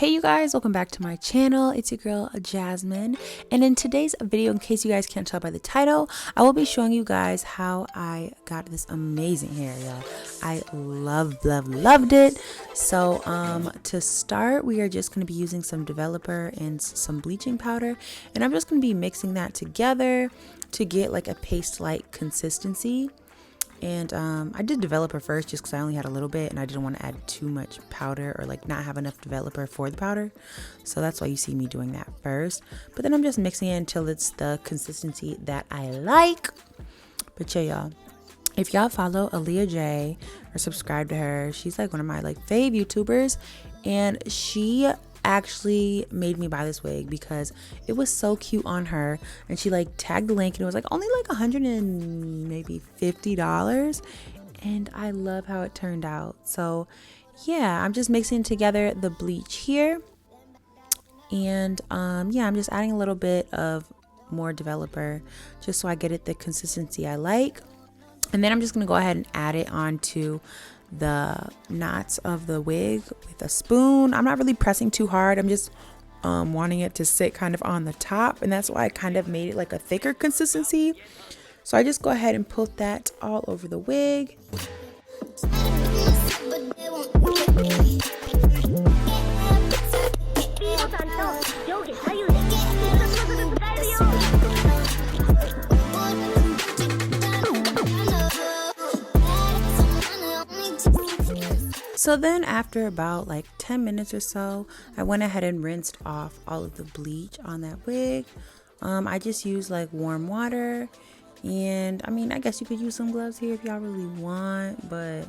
Hey you guys, welcome back to my channel. It's your girl Jasmine, and in today's video, in case you guys can't tell by the title, I will be showing you guys how I got this amazing hair, y'all. I loved it. So to start, we are just going to be using some developer and some bleaching powder, and I'm just going to be mixing that together to get like a paste-like consistency. And I did developer first just because I only had a little bit and I didn't want to add too much powder or like not have enough developer for the powder. So that's why you see me doing that first. But then I'm just mixing it until it's the consistency that I like. But yeah, y'all, if y'all follow AALIYAH J or subscribe to her, she's like one of my like fave YouTubers, and she actually made me buy this wig because it was so cute on her, and she like tagged the link and it was like only like $150, and I love how it turned out. So yeah, I'm just mixing together the bleach here, and yeah, I'm just adding a little bit of more developer just so I get it the consistency I like, and then I'm just gonna go ahead and add it onto the knots of the wig with a spoon. I'm not really pressing too hard. I'm just wanting it to sit kind of on the top, and that's why I kind of made it like a thicker consistency. So I just go ahead and put that all over the wig. So then after about like 10 minutes or so, I went ahead and rinsed off all of the bleach on that wig. I just used like warm water, and I mean, I guess you could use some gloves here if y'all really want, but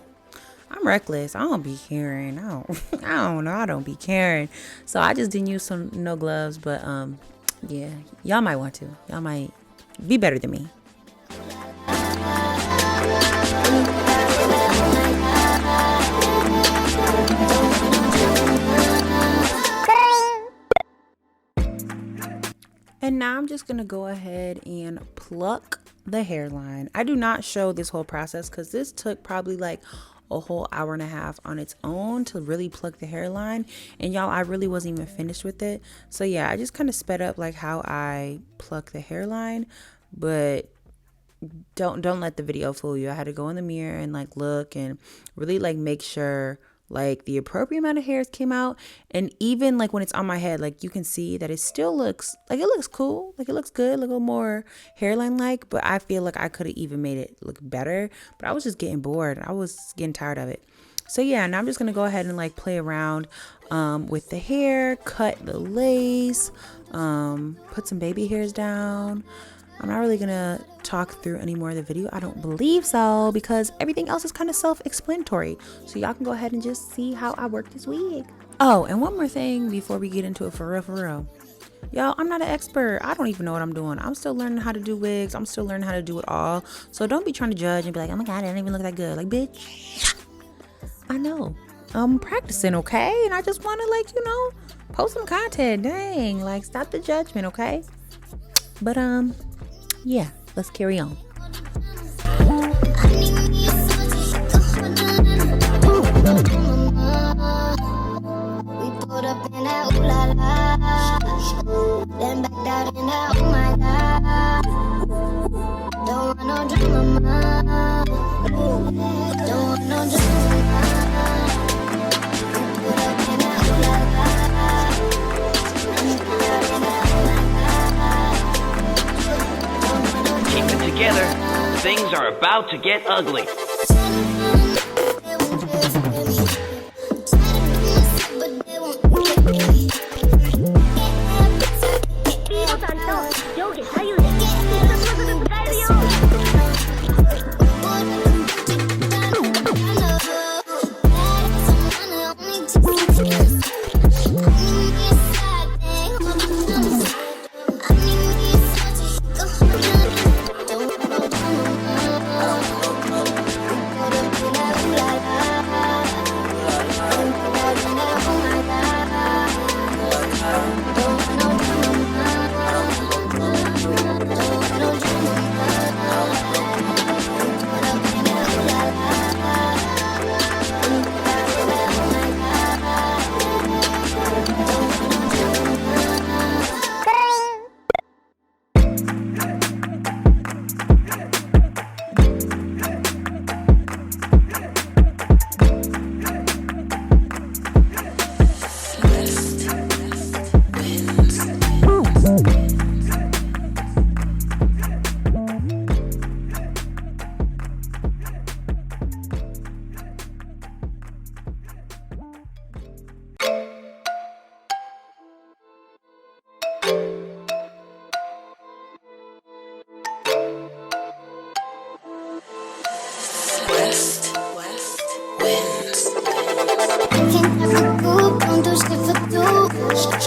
I'm reckless. I don't be caring. I don't know. I don't be caring. So I just didn't use no gloves, but yeah, y'all might want to. Y'all might be better than me. And now I'm just gonna go ahead and pluck the hairline. I do not show this whole process because this took probably like a whole hour and a half on its own to really pluck the hairline, and y'all, I really wasn't even finished with it. So yeah, I just kind of sped up like how I pluck the hairline, but don't let the video fool you. I had to go in the mirror and like look and really like make sure like the appropriate amount of hairs came out, and even like when it's on my head, like you can see that it still looks like it looks cool, like it looks good, like a little more hairline like, but I feel like I could have even made it look better, but I was just getting bored. I was getting tired of it. So yeah, now I'm just gonna go ahead and like play around with the hair, cut the lace, put some baby hairs down. I'm not really gonna talk through any more of the video. I don't believe so, because everything else is kind of self-explanatory. So y'all can go ahead and just see how I work this wig. Oh, and one more thing before we get into it for real. Y'all, I'm not an expert. I don't even know what I'm doing. I'm still learning how to do wigs. I'm still learning how to do it all. So don't be trying to judge and be like, oh my God, I didn't even look that good. Like, bitch, I know. I'm practicing, okay? And I just want to, like, you know, post some content. Dang, like, stop the judgment, okay? But, yeah, let's carry on. Together, things are about to get ugly.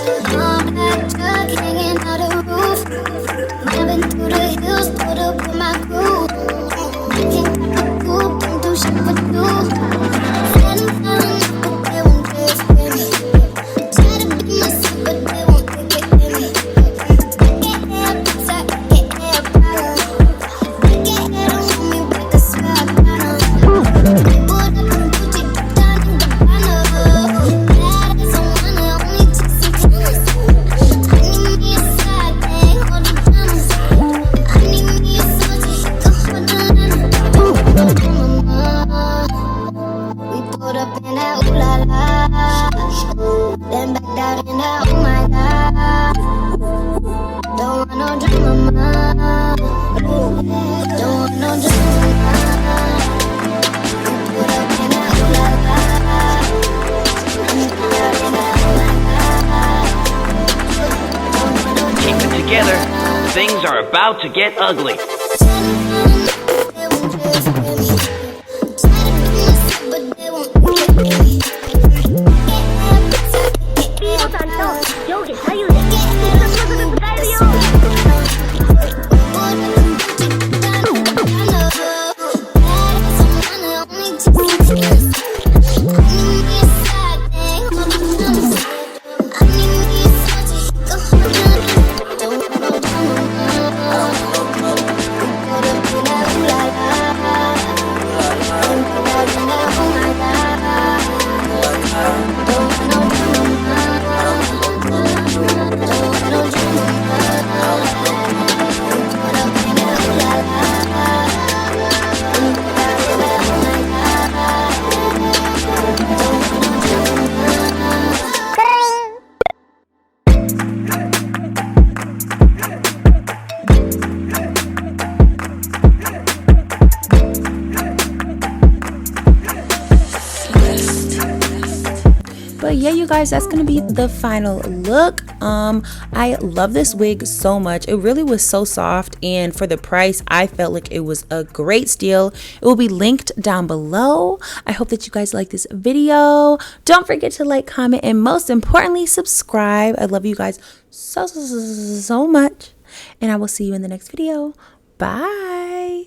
Black truck hanging out the roof. Driving through the hills, put up with my crew. Can't cut the coupe, don't do shit for two. Said I'm falling off, but they won't just with me. Try to be myself, but they won't take it with me. Get air, pizza, get air, problem. Get air, don't want me, break a swear I got 'em. Put up in Gucci, down in Gabbana. Bad as I wanna, only chasing cameras. I need me a side thing, hold it down. I need me a soldier, he can hold the line. We pulled up in that ooh la la, then backed out in that oh my god. Don't want no drama, don't want no drama. We pulled up in that ooh la la, then backed out in that oh my god. Don't want no Keep it together. Things are about to get ugly. But yeah, you guys, that's gonna be the final look. I love this wig so much. It really was so soft, and for the price, I felt like it was a great steal. It will be linked down below. I hope that you guys like this video. Don't forget to like, comment, and most importantly, subscribe. I love you guys so much, and I will see you in the next video. Bye.